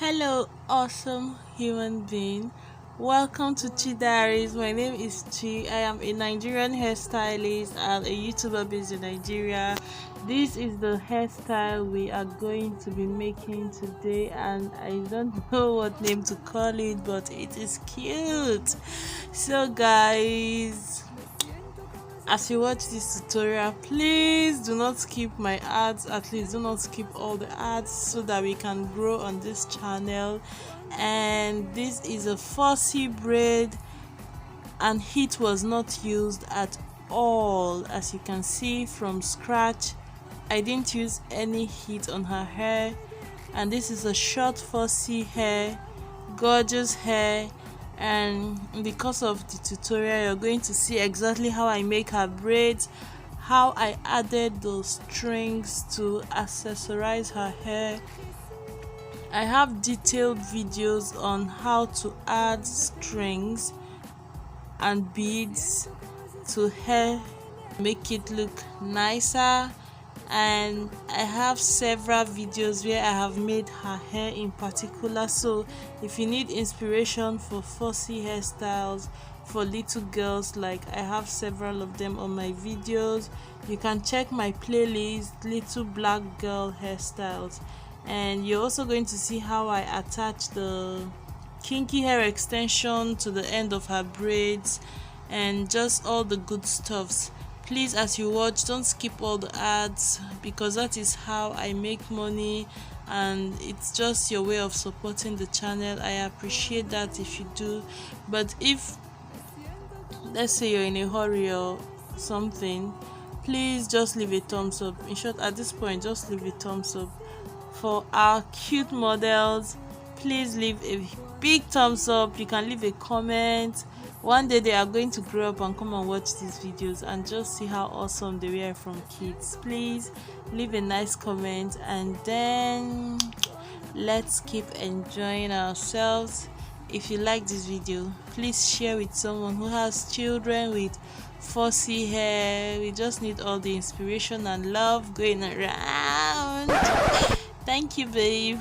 Hello, awesome human being. Welcome to Chi Diaries. My name is Chi. I am a Nigerian hairstylist and a YouTuber based in Nigeria. This is the hairstyle we are going to be making today, and I don't know what name to call it, but it is cute. So, guys, as you watch this tutorial, please do not skip my ads. At least do not skip all the ads so that we can grow on this channel. And this is a fussy braid, and heat was not used at all. As you can see, from scratch, I didn't use any heat on her hair. And this is a short fussy hair, gorgeous hair. And because of the tutorial, you're going to see exactly how I make her braids, how I added those strings to accessorize her hair. I have detailed videos on how to add strings and beads to hair, make it look nicer. And I have several videos where I have made her hair in particular. So if you need inspiration for fussy hairstyles for little girls, like I have several of them on my videos, you can check my playlist, Little Black Girl Hairstyles. And you're also going to see how I attach the kinky hair extension to the end of her braids and just all the good stuffs. Please, as you watch, don't skip all the ads, because that is how I make money, and it's just your way of supporting the channel. I appreciate that if you do. But if, let's say, you're in a hurry or something, please just leave a thumbs up. In short, at this point, just leave a thumbs up. For our cute models, please leave a big thumbs up. You can leave a comment. One day they are going to grow up and come and watch these videos and just see how awesome they were from kids. Please leave a nice comment, and then let's keep enjoying ourselves. If you like this video, please share with someone who has children with fussy hair. We just need all the inspiration and love going around. Thank you, babe.